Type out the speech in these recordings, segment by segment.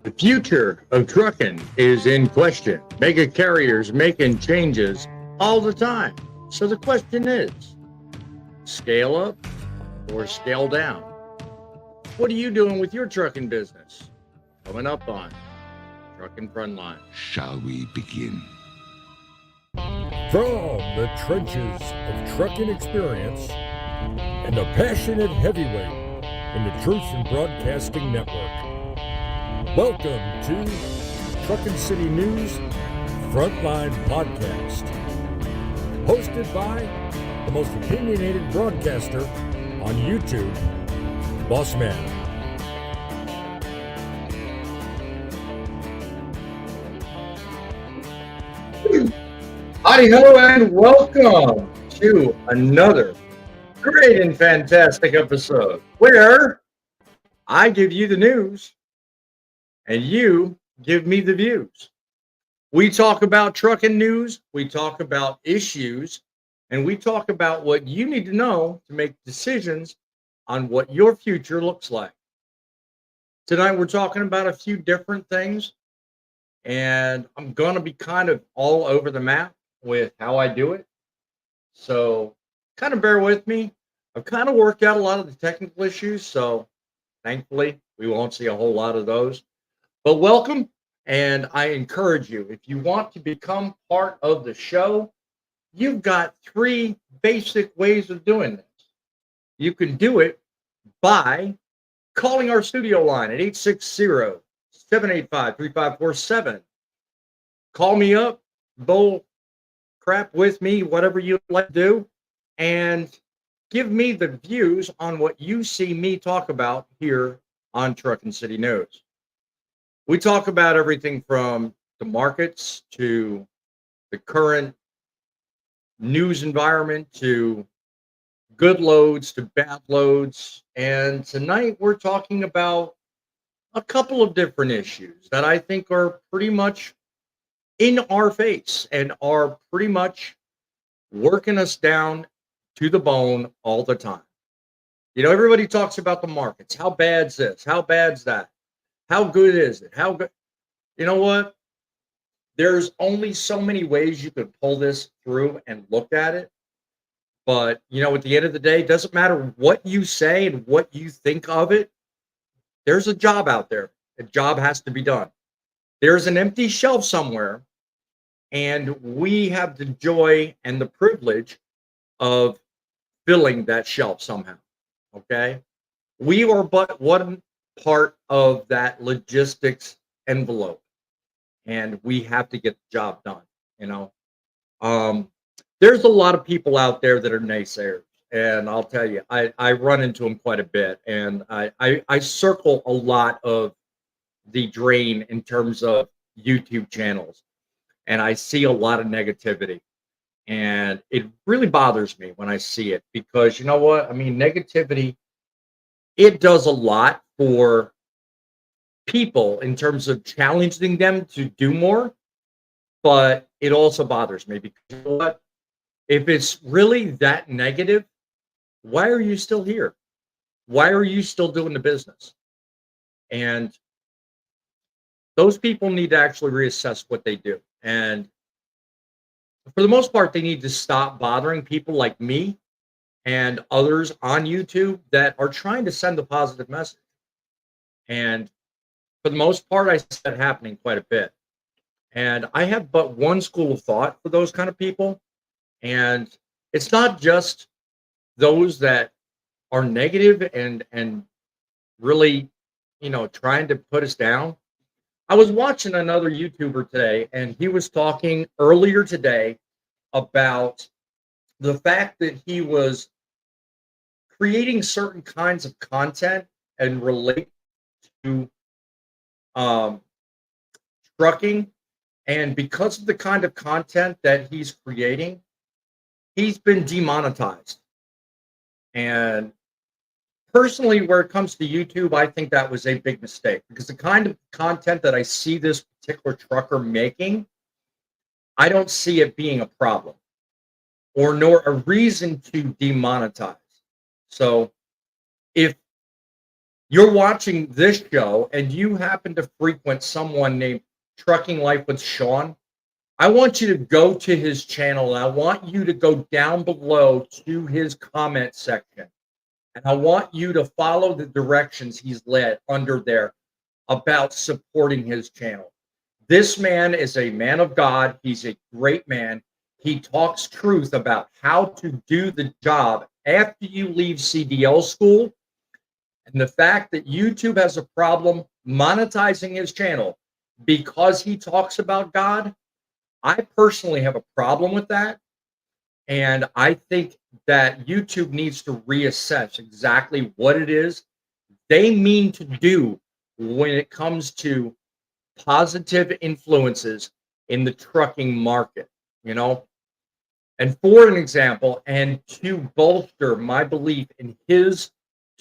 The future of trucking is in question. Mega carriers making changes all the time. So the question is, scale up or scale down? What are you doing with your trucking business? Coming up on Truckin Frontline. Shall we begin? From the trenches of trucking experience and a passionate heavyweight in the Truth in Broadcasting Network, welcome to Truckin City News Frontline Podcast, hosted by the most opinionated broadcaster on YouTube, Boss Man. Howdy ho and welcome to another great and fantastic episode where I give you the news and you give me the views. We talk about trucking news, we talk about issues, and we talk about what you need to know to make decisions on what your future looks like. Tonight we're talking about a few different things, and I'm going to be kind of all over the map with how I do it. So kind of bear with me. I've kind of worked out a lot of the technical issues, so thankfully we won't see a whole lot of those. But welcome, and I encourage you, if you want to become part of the show, you've got three basic ways of doing this. You can do it by calling our studio line at 860-785-3547. Call me up, bull crap with me, whatever you like to do, and give me the views on what you see me talk about here on Truckin City News. We talk about everything from the markets to the current news environment to good loads to bad loads. And tonight we're talking about a couple of different issues that I think are pretty much in our face and are pretty much working us down to the bone all the time. You know, everybody talks about the markets. How bad's this? How bad's that? How good is it? How good? You know what? There's only so many ways you could pull this through and look at it. But, you know, at the end of the day, it doesn't matter what you say and what you think of it. There's a job out there. A job has to be done. There's an empty shelf somewhere, and we have the joy and the privilege of filling that shelf somehow. Okay? We are but one part of that logistics envelope, and we have to get the job done. You know, there's a lot of people out there that are naysayers, and I'll tell you, I run into them quite a bit, and I circle a lot of the drain in terms of YouTube channels, and I see a lot of negativity, and it really bothers me when I see it, because you know what? I mean, negativity, it does a lot for people in terms of challenging them to do more, but it also bothers me because you know what? If it's really that negative, why are you still here? Why are you still doing the business? And those people need to actually reassess what they do. And for the most part, they need to stop bothering people like me and others on YouTube that are trying to send a positive message. And for the most part, I see that happening quite a bit. And I have but one school of thought for those kind of people. And it's not just those that are negative and really, you know, trying to put us down. I was watching another YouTuber today, and he was talking earlier today about the fact that he was creating certain kinds of content and relate to trucking. And because of the kind of content that he's creating, he's been demonetized. And personally, where it comes to YouTube, I think that was a big mistake, because the kind of content that I see this particular trucker making, I don't see it being a problem or nor a reason to demonetize. So if you're watching this show and you happen to frequent someone named Trucking Life with Sean, I want you to go to his channel and I want you to go down below to his comment section. And I want you to follow the directions he's led under there about supporting his channel. This man is a man of God. He's a great man. He talks truth about how to do the job after you leave CDL school. And the fact that YouTube has a problem monetizing his channel because he talks about God, I personally have a problem with that. And I think that YouTube needs to reassess exactly what it is they mean to do when it comes to positive influences in the trucking market, you know? And for an example, and to bolster my belief in his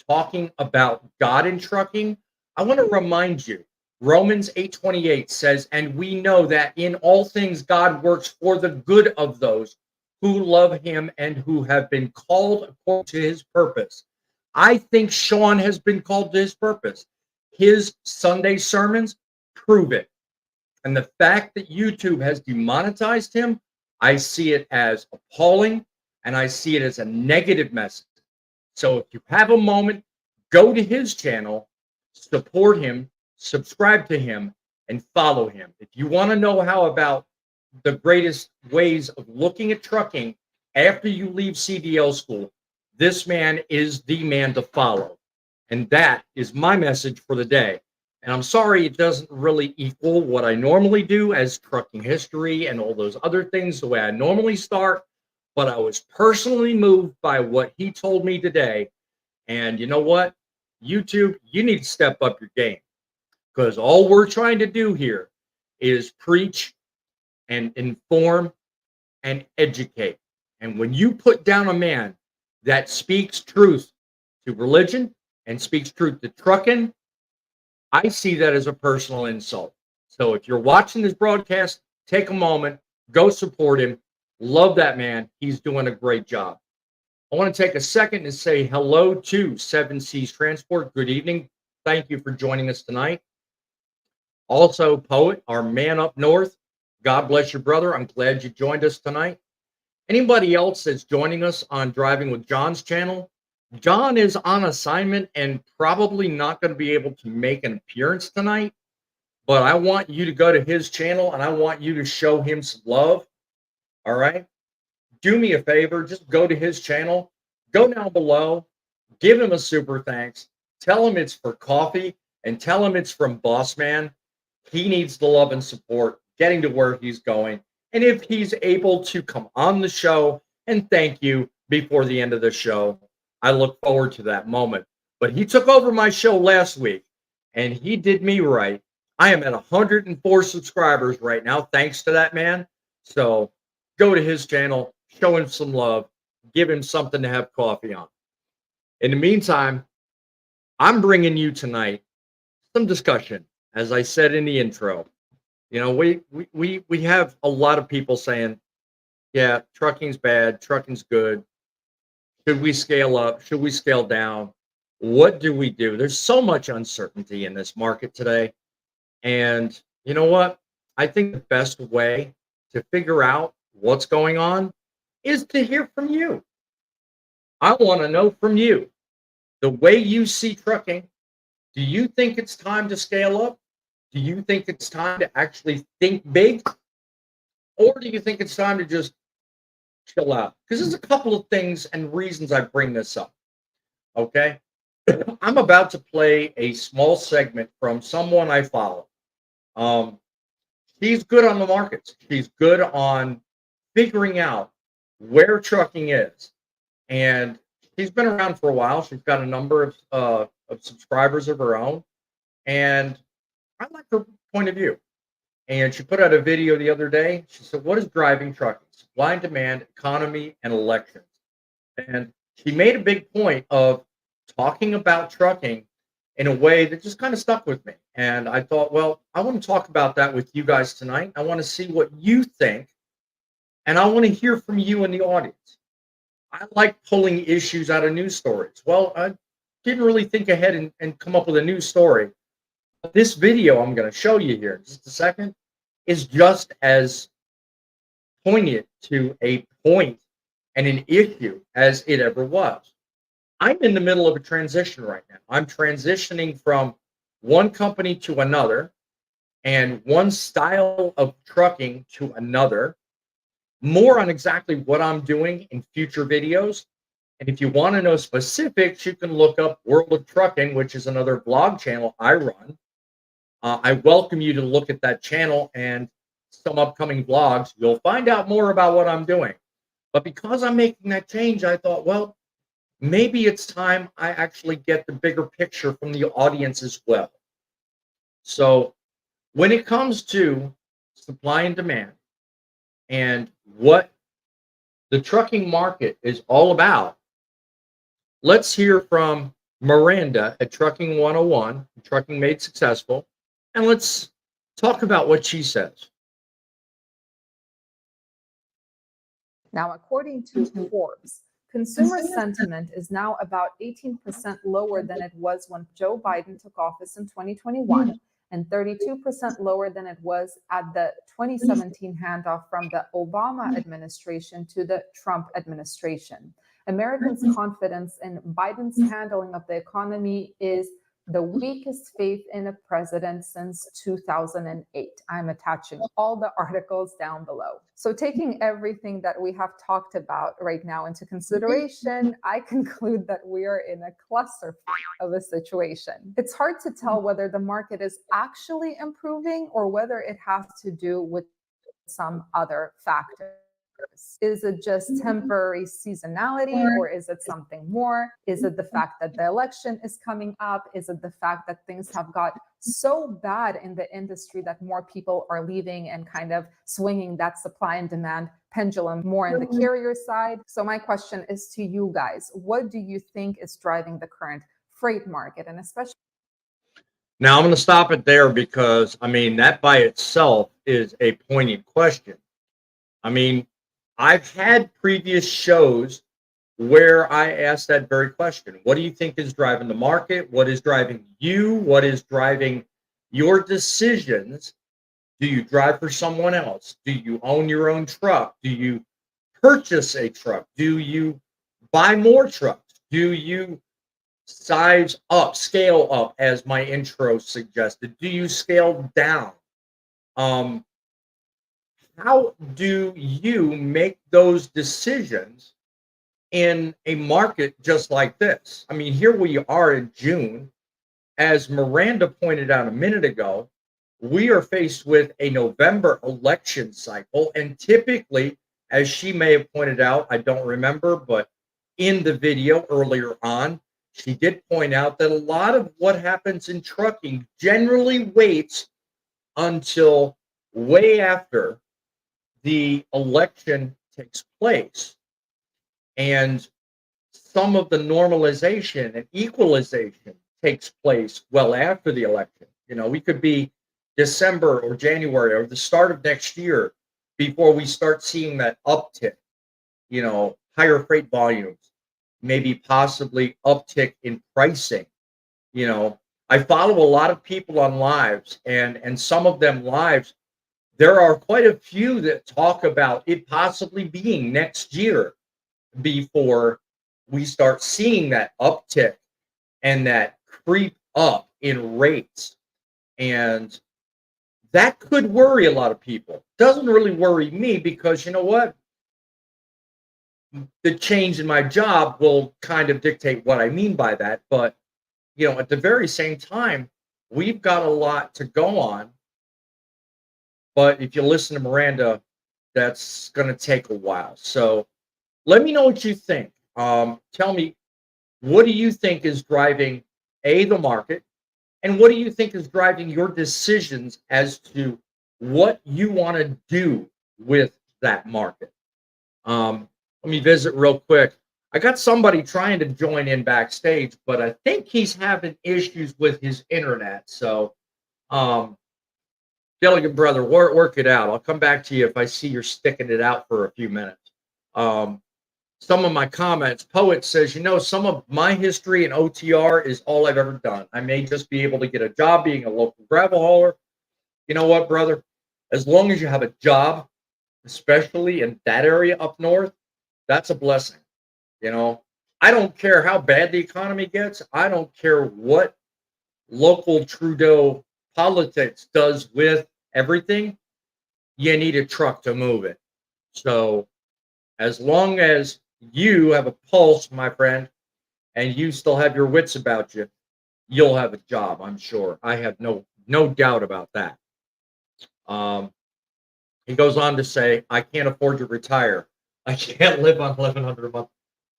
talking about God in trucking, I want to remind you Romans 8:28 says, "And we know that in all things God works for the good of those who love him and who have been called according to his purpose." I think Sean has been called to his purpose. His Sunday sermons prove it. And the fact that YouTube has demonetized him, I see it as appalling and I see it as a negative message. So if you have a moment, go to his channel, support him, subscribe to him, and follow him. If you want to know how about the greatest ways of looking at trucking after you leave CDL school, this man is the man to follow. And that is my message for the day. And I'm sorry it doesn't really equal what I normally do as trucking history and all those other things the way I normally start. But I was personally moved by what he told me today. And you know what? YouTube, you need to step up your game because all we're trying to do here is preach and inform and educate. And when you put down a man that speaks truth to religion and speaks truth to trucking, I see that as a personal insult. So if you're watching this broadcast, take a moment, go support him. Love that man. He's doing a great job. I want to take a second to say hello to Seven Seas Transport. Good evening. Thank you for joining us tonight. Also, Poet, our man up north. God bless you, brother. I'm glad you joined us tonight. Anybody else that's joining us on Driving with John's channel, John is on assignment and probably not going to be able to make an appearance tonight, but I want you to go to his channel and I want you to show him some love. All right. Do me a favor, just go to his channel, go down below, give him a super thanks, tell him it's for coffee, and tell him it's from Boss Man. He needs the love and support getting to where he's going. And if he's able to come on the show and thank you before the end of the show, I look forward to that moment. But he took over my show last week and he did me right. I am at 104 subscribers right now, thanks to that man. So go to his channel, show him some love, give him something to have coffee on. In the meantime, I'm bringing you tonight some discussion, as I said in the intro. You know, we have a lot of people saying, yeah, trucking's bad, trucking's good. Should we scale up? Should we scale down? What do we do? There's so much uncertainty in this market today. And you know what? I think the best way to figure out what's going on is to hear from you. I want to know from you the way you see trucking. Do you think it's time to scale up? Do you think it's time to actually think big? Or do you think it's time to just chill out? Because there's a couple of things and reasons I bring this up. Okay. I'm about to play a small segment from someone I follow. She's good on the markets. She's good on figuring out where trucking is. And she's been around for a while. She's got a number of subscribers of her own. And I like her point of view. And she put out a video the other day. She said, what is driving trucking? Supply and demand, economy, and elections. And she made a big point of talking about trucking in a way that just kind of stuck with me. And I thought, well, I want to talk about that with you guys tonight. I want to see what you think. And I want to hear from you in the audience. I like pulling issues out of news stories. Well, didn't really think ahead and come up with a new story. This video I'm going to show you here in just a second is just as poignant to a point and an issue as it ever was. I'm in the middle of a transition right now. I'm transitioning from one company to another and one style of trucking to another. More on exactly what I'm doing in future videos. And if you want to know specifics, you can look up World of Trucking, which is another blog channel I run. I welcome you to look at that channel and some upcoming vlogs. You'll find out more about what I'm doing. But because I'm making that change, I thought, well, maybe it's time I actually get the bigger picture from the audience as well. So when it comes to supply and demand and what the trucking market is all about, let's hear from Miranda at Trucking 101, Trucking Made Successful, and let's talk about what she says. Now, according to Forbes, consumer sentiment is now about 18% lower than it was when Joe Biden took office in 2021 and 32% lower than it was at the 2017 handoff from the Obama administration to the Trump administration. Americans' confidence in Biden's handling of the economy is the weakest faith in a president since 2008. I'm attaching all the articles down below. So taking everything that we have talked about right now into consideration, I conclude that we are in a cluster of a situation. It's hard to tell whether the market is actually improving or whether it has to do with some other factors. Is it just temporary seasonality, or is it something more? Is it the fact that the election is coming up? Is it the fact that things have got so bad in the industry that more people are leaving and kind of swinging that supply and demand pendulum more in the carrier side? So my question is to you guys, what do you think is driving the current freight market? And especially Now I'm going to stop it there because, I mean, that by itself is a poignant question. I mean, I've had previous shows where I asked that very question. What do you think is driving the market? What is driving you? What is driving your decisions? Do you drive for someone else? Do you own your own truck? Do you purchase a truck? Do you buy more trucks? Do you size up, scale up, as my intro suggested? Do you scale down? How do you make those decisions in a market just like this? I mean, here we are in June. As Miranda pointed out a minute ago, we are faced with a November election cycle. And typically, as she may have pointed out, I don't remember, but in the video earlier on, she did point out that a lot of what happens in trucking generally waits until way after the election takes place. And some of the normalization and equalization takes place well after the election. You know, we could be December or January or the start of next year before we start seeing that uptick, you know, higher freight volumes, maybe possibly uptick in pricing. You know, I follow a lot of people on lives, and some of them lives, there are quite a few that talk about it possibly being next year before we start seeing that uptick and that creep up in rates. And that could worry a lot of people. Doesn't really worry me because you know what? The change in my job will kind of dictate what I mean by that. But, you know, at the very same time, we've got a lot to go on. But if you listen to Miranda, that's going to take a while. So let me know what you think. Tell me, what do you think is driving the market, and what do you think is driving your decisions as to what you want to do with that market? Let me visit real quick. I got somebody trying to join in backstage, but I think he's having issues with his internet. So, Gilligan brother, work it out. I'll come back to you if I see you're sticking it out for a few minutes. some of my comments. Poet says, some of my history in OTR is all I've ever done. I may just be able to get a job being a local gravel hauler. You know what, brother? As long as you have a job, especially in that area up north, that's a blessing. I don't care how bad the economy gets. I don't care what local Trudeau politics does with everything. You need a truck to move it. So as long as you have a pulse, my friend, and you still have your wits about you, you'll have a job, I'm sure. I have no doubt about that. He goes on to say, I can't afford to retire. I can't live on $1,100 a month.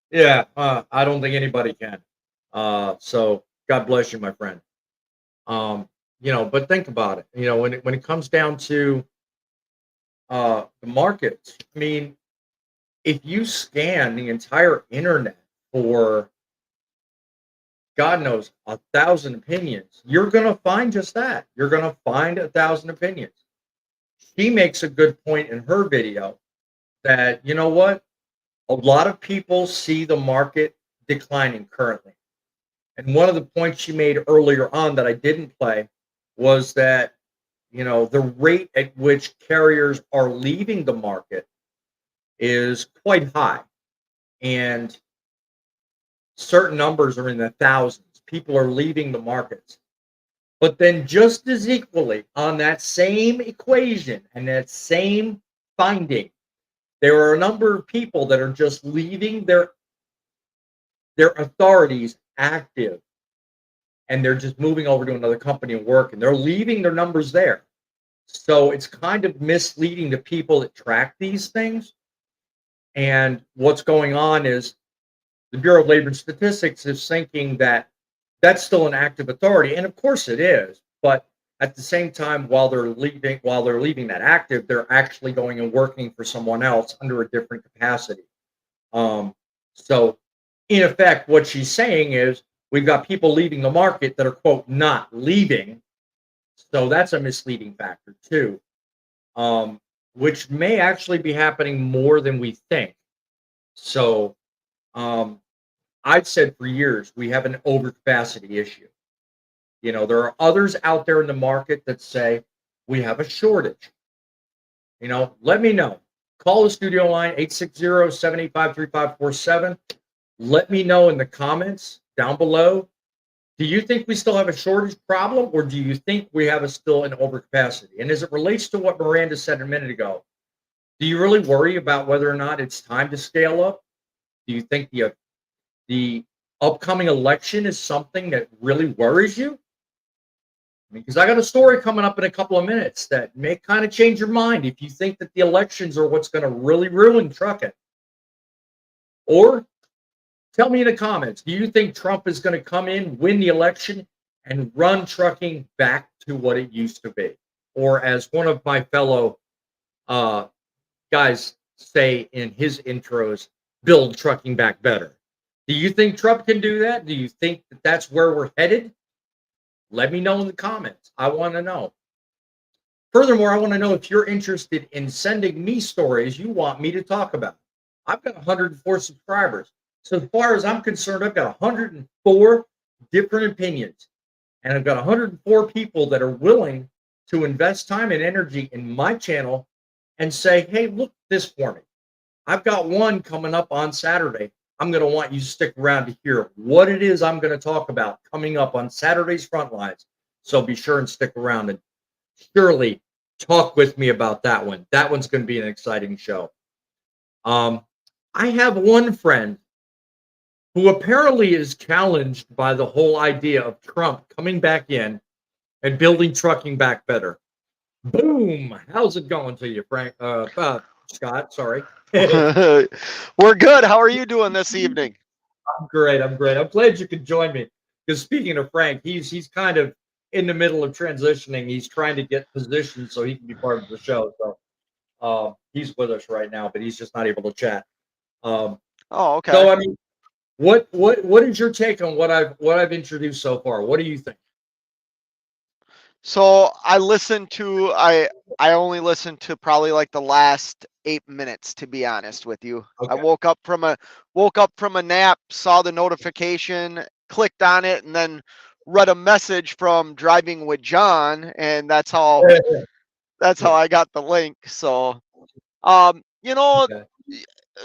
Yeah, I don't think anybody can. So God bless you, my friend. But think about it. When it comes down to the markets, I mean, if you scan the entire internet for God knows 1,000 opinions, you're gonna find just that. You're gonna find 1,000 opinions. She makes a good point in her video that you know what? A lot of people see the market declining currently. And one of the points she made earlier on that I didn't play was that, the rate at which carriers are leaving the market is quite high. And certain numbers are in the thousands. People are leaving the markets. But then, just as equally, on that same equation and that same finding, there are a number of people that are just leaving their authorities active, and they're just moving over to another company and work, and they're leaving their numbers there. So it's kind of misleading to people that track these things. And what's going on is the Bureau of Labor Statistics is thinking that that's still an active authority, and of course it is. But at the same time, while they're leaving that active, they're actually going and working for someone else under a different capacity. So in effect, what she's saying is we've got people leaving the market that are, quote, not leaving. So that's a misleading factor too, which may actually be happening more than we think. So I've said for years we have an overcapacity issue. There are others out there in the market that say we have a shortage. Let me know. Call the studio line 860-785-3547. Let me know in the comments down below. Do you think we still have a shortage problem, or do you think we have still an overcapacity? And as it relates to what Miranda said a minute ago, do you really worry about whether or not it's time to scale up? Do you think the upcoming election is something that really worries you? Because I got a story coming up in a couple of minutes that may kind of change your mind if you think that the elections are what's going to really ruin trucking. Or tell me in the comments, do you think Trump is going to come in, win the election, and run trucking back to what it used to be? Or as one of my fellow guys say in his intros, build trucking back better. Do you think Trump can do that? Do you think that that's where we're headed? Let me know in the comments. I want to know. Furthermore, I want to know if you're interested in sending me stories you want me to talk about. I've got 104 subscribers. So as far as I'm concerned, I've got 104 different opinions. And I've got 104 people that are willing to invest time and energy in my channel and say, hey, look this for me. I've got one coming up on Saturday. I'm going to want you to stick around to hear what it is I'm going to talk about coming up on Saturday's Frontlines. So be sure and stick around and surely talk with me about that one. That one's going to be an exciting show. I have one friend who apparently is challenged by the whole idea of Trump coming back in and building trucking back better. Boom! How's it going to you, Frank? Scott, sorry. We're good. How are you doing this evening? I'm great. I'm glad you could join me. Because speaking of Frank, he's kind of in the middle of transitioning. He's trying to get positioned so he can be part of the show. So he's with us right now, but he's just not able to chat. Oh, okay. So I mean, what is your take on what I've introduced so far? What do you think? So I only listened to probably like the last 8 minutes, to be honest with you. I Okay. woke up from a nap, saw the notification, clicked on it, and then read a message from Driving with John, and that's how Yeah. I got the link. So, you know, Okay.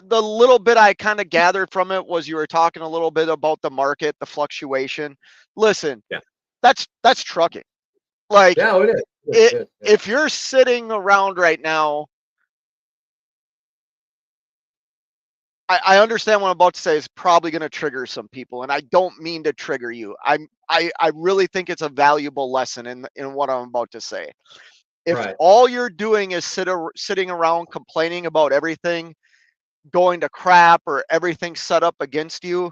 the little bit I kind of gathered from it was you were talking a little bit about the market, the fluctuation. Listen, Yeah. that's trucking. Like, Yeah, it is. it, It is. Yeah. if you're sitting around right now, I understand what I'm about to say is probably going to trigger some people, and I don't mean to trigger you. I really think it's a valuable lesson in what I'm about to say. If Right. all you're doing is sitting around complaining about everything going to crap or everything set up against you,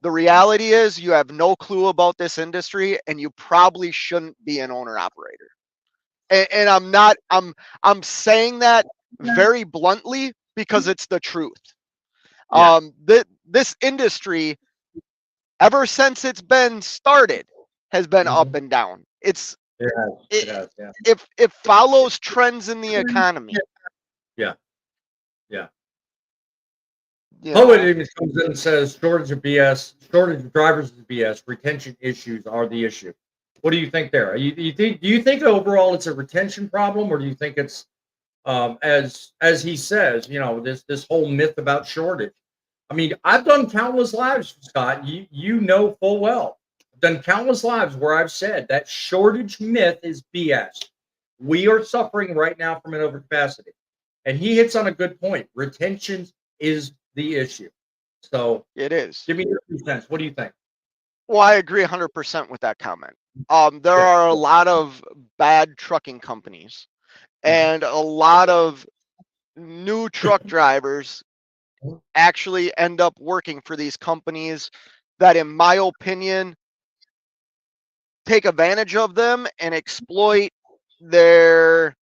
the reality is you have no clue about this industry, and you probably shouldn't be an owner operator. And I'm saying that very bluntly because it's the truth. Yeah. This industry, ever since it's been started, has been up Mhm. and down. It has. It It has. Yeah. it follows trends in the economy. Yeah. Yeah. You Poet know, even comes in and says shortage of BS, shortage of drivers is BS, retention issues are the issue. What do you think there? Do you think overall it's a retention problem, or do you think it's as he says, this whole myth about shortage? I mean, I've done countless lives, Scott. You know full well. I've done countless lives where I've said that shortage myth is BS. We are suffering right now from an overcapacity. And he hits on a good point. Retention is the issue. So it is. give me your 2 cents. What do you think? Well, I agree 100% with that comment. There Yeah. are a lot of bad trucking companies Mhm. and a lot of new truck drivers actually end up working for these companies that, in my opinion, take advantage of them and exploit their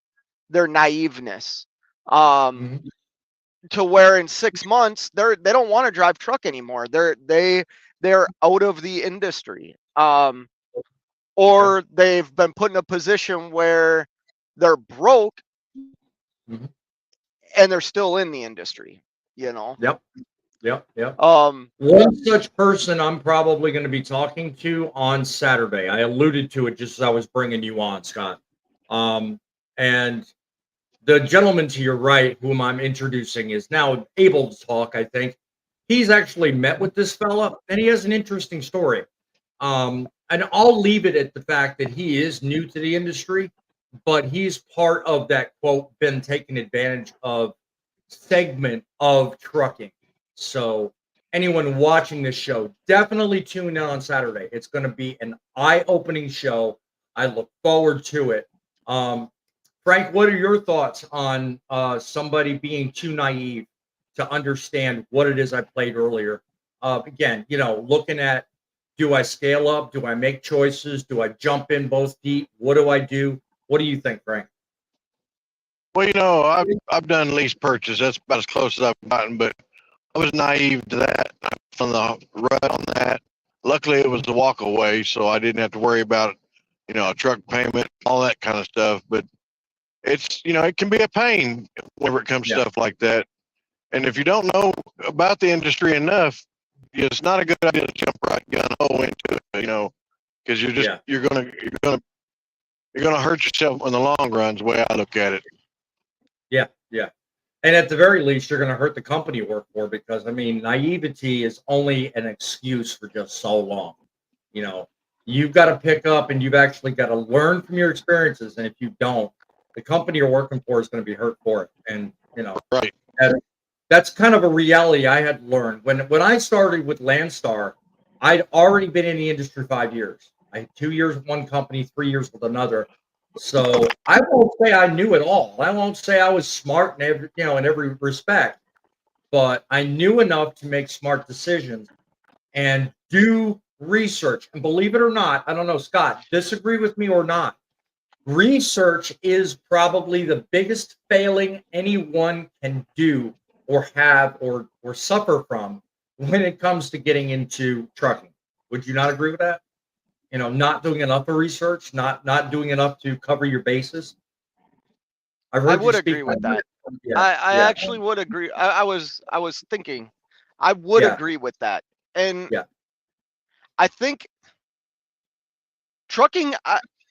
naiveness. Um, Mhm. to where in 6 months they don't want to drive truck anymore. They're out of the industry. Okay. Or they've been put in a position where they're broke Mhm. and they're still in the industry, you know. Yep. Yep. Yep. Um, One such person I'm probably going to be talking to on Saturday. I alluded to it just as I was bringing you on, Scott. And the gentleman to your right, whom I'm introducing, is now able to talk, I think. He's actually met with this fella, and he has an interesting story. And I'll leave it at the fact that he is new to the industry, but he's part of that quote, been taken advantage of segment of trucking. So anyone watching this show, definitely tune in on Saturday. It's going to be an eye-opening show. I look forward to it. Frank, what are your thoughts on somebody being too naive to understand what it is I played earlier? Again, looking at, do I scale up? Do I make choices? Do I jump in both feet? What do I do? What do you think, Frank? Well, I've done lease purchase. That's about as close as I've gotten, but I was naive to that from the rut on that. Luckily, it was a walk away, so I didn't have to worry about, a truck payment, all that kind of stuff. But it's, it can be a pain whenever it comes to Yeah, stuff like that. And if you don't know about the industry enough, it's not a good idea to jump right gun into it, because yeah, you're gonna hurt yourself in the long run. Is the way I look at it. yeah, yeah. And at the very least, you're going to hurt the company you work for because, I mean, naivety is only an excuse for just so long. You know, you've got to pick up and you've actually got to learn from your experiences. And if you don't, the company you're working for is going to be hurt for it. And, Right. that, that's kind of a reality I had learned. When I started with Landstar, I'd already been in the industry 5 years. I had 2 years with one company, 3 years with another. So I won't say I knew it all. I won't say I was smart in every respect, but I knew enough to make smart decisions and do research. And believe it or not, I don't know, Scott, disagree with me or not. Research is probably the biggest failing anyone can do or have or suffer from when it comes to getting into trucking. Would you not agree with that? Not doing enough of research, not doing enough to cover your bases. I've I heard you would speak agree on with that. that. Yeah, I yeah, actually would agree. I was thinking, I would yeah, agree with that. And yeah. I think trucking.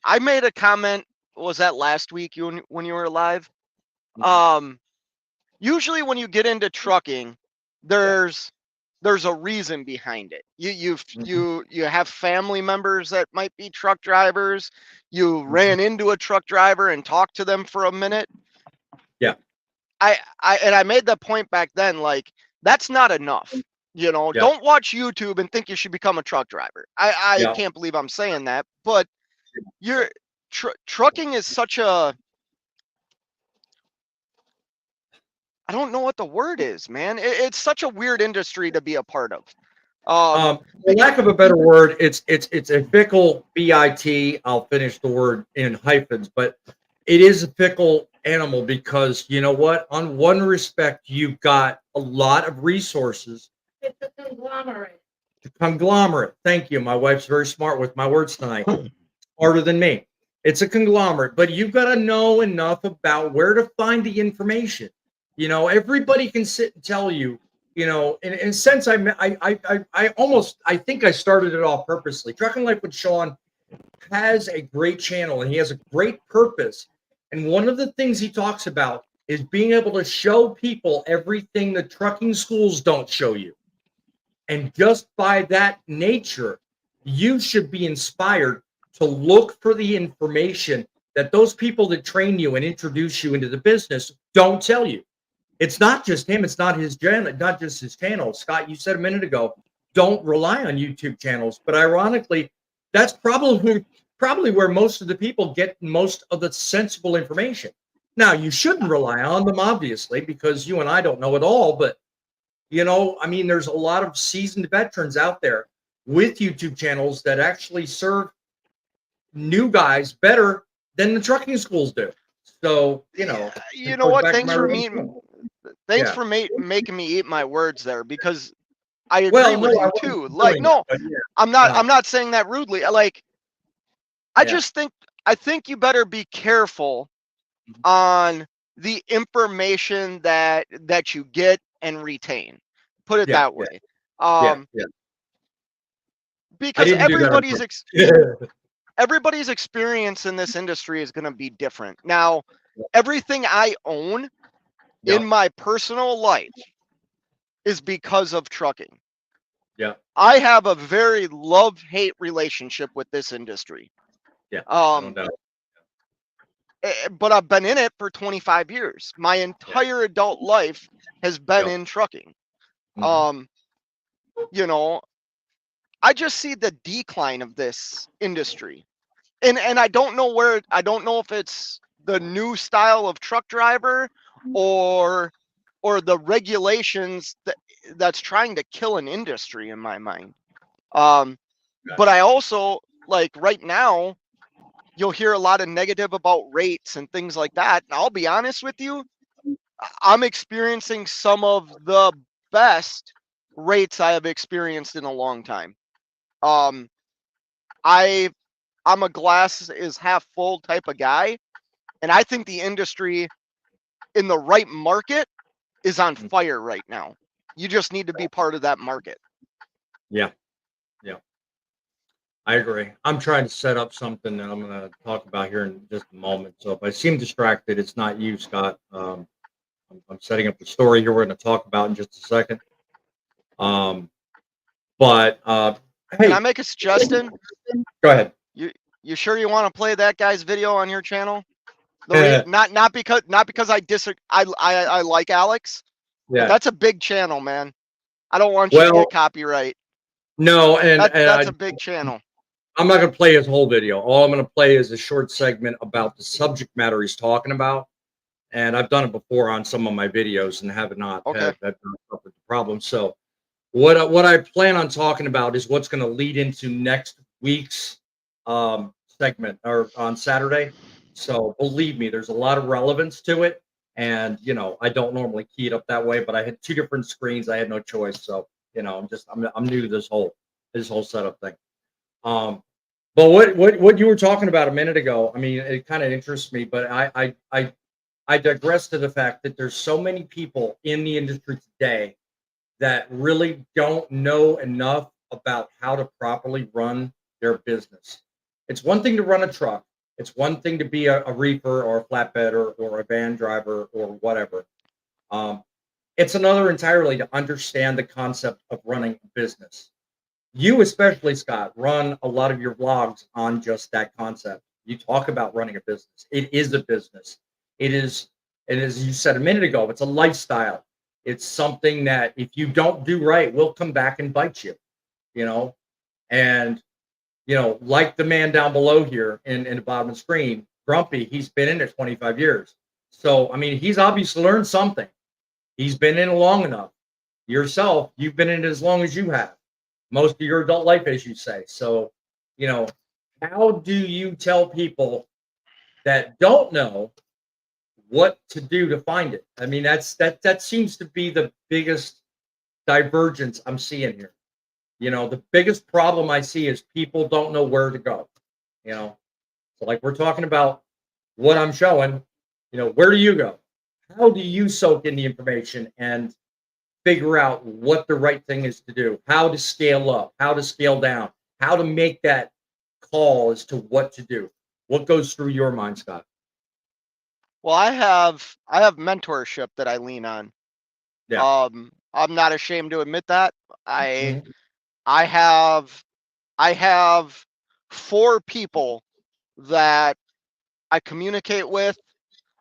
I made a comment. Was that last week? When you were live? Mhm. Um, Usually when you get into trucking, Yeah. there's a reason behind it. Mhm. You have family members that might be truck drivers. You Mhm. ran into a truck driver and talked to them for a minute. Yeah, I made that point back then, like that's not enough. You know, yeah, don't watch YouTube and think you should become a truck driver. I yeah. can't believe I'm saying that, but you're trucking is such a, I don't know what the word is, man. It's such a weird industry to be a part of. For Because lack of a better word, it's a fickle bit. I'll finish the word in hyphens, but it is a fickle animal because you know what? On one respect, you've got a lot of resources. It's a conglomerate. Conglomerate. Thank you. My wife's very smart with my words tonight. Smarter than me. It's a conglomerate, but you've got to know enough about where to find the information. You know, everybody can sit and tell you, you know, in a sense, I almost, I think I started it off purposely. Trucking Life with Sean has a great channel and he has a great purpose. And one of the things he talks about is being able to show people everything the trucking schools don't show you. And just by that nature, you should be inspired to look for the information that those people that train you and introduce you into the business don't tell you. It's not just him, it's not his channel, not just his channel. Scott, you said a minute ago, don't rely on YouTube channels. But ironically, that's probably where most of the people get most of the sensible information. Now, you shouldn't rely on them, obviously, because you and I don't know it all, but you know, I mean, there's a lot of seasoned veterans out there with YouTube channels that actually serve new guys better than the trucking schools do. So, you yeah, know, you it know goes what? back to my original point. Thanks Yeah. for making me eat my words there, because I agree Well, no, with I you wasn't too. Like, doing it, no, but yeah. I'm not saying that rudely. Like, I Yeah. just think, I think you better be careful on the information that you get and retain. Put it Yeah. that Yeah. way. Yeah. Um, Yeah. I because didn't do that on purpose. everybody's experience in this industry is going to be different. Now, everything I own in Yeah. my personal life is because of trucking. Yeah. I have a very love-hate relationship with this industry. Yeah. I don't Um, doubt. but I've been in it for 25 years. My Yeah. entire adult life has been Yeah. in trucking. Mhm. Um, you know, I just see the decline of this industry. And I don't know if it's the new style of truck driver or the regulations that's trying to kill an industry in my mind. Um, but Gotcha. I also, like, right now you'll hear a lot of negative about rates and things like that. And I'll be honest with you, I'm experiencing some of the best rates I have experienced in a long time. Um, I I'm a glass is half full type of guy, and I think the industry in the right market is on Mhm. fire right now. You just need to be part of that market. Yeah. Yeah. I agree. I'm trying to set up something that I'm going to talk about here in just a moment. So if I seem distracted, it's not you, Scott. I'm setting up the story here we're going to talk about in just a second. Um, but Can I hey, make a suggestion? go ahead. You you sure you want to play that guy's video on your channel? Yeah, Not because I disagree. I like Alex, but yeah. that's a big channel, man. I don't want you to Well, get copyright. no, and That's a big channel. I'm not going to play his whole video. All I'm going to play is a short segment about the subject matter he's talking about. And I've done it before on some of my videos and have not Okay. had the problem. So what I plan on talking about is what's going to lead into next week's segment or on Saturday. So believe me, there's a lot of relevance to it. And you know, I don't normally key it up that way, but I had two different screens. I had no choice. So you know, I'm new to this whole setup thing. But what you were talking about a minute ago, I mean, it kind of interests me. But I I digress to the fact that there's so many people in the industry today that really don't know enough about how to properly run their business. It's one thing to run a truck. It's one thing to be a reefer or a flatbed or a van driver or whatever. Um, it's another entirely to understand the concept of running a business. You, especially, Scott, run a lot of your vlogs on just that concept. You talk about running a business. It is a business. It is, and as you said a minute ago, it's a lifestyle. It's something that if you don't do right, will come back and bite you, you know? And, like the man down below here in the bottom of the screen, Grumpy, he's been in it 25 years. So, I mean, he's obviously learned something. He's been in it long enough. Yourself, you've been in it as long as you have. Most of your adult life, as you say. So, you know, how do you tell people that don't know what to do to find it? I mean, that seems to be the biggest divergence I'm seeing here. The biggest problem I see is people don't know where to go. So like we're talking about what I'm showing, where do you go? How do you soak in the information and figure out what the right thing is to do, how to scale up, how to scale down, how to make that call as to what to do? What goes through your mind, Scott? Well, I have mentorship that I lean on. Yeah. I'm not ashamed to admit that. I Mhm. I have I have 4 people that I communicate with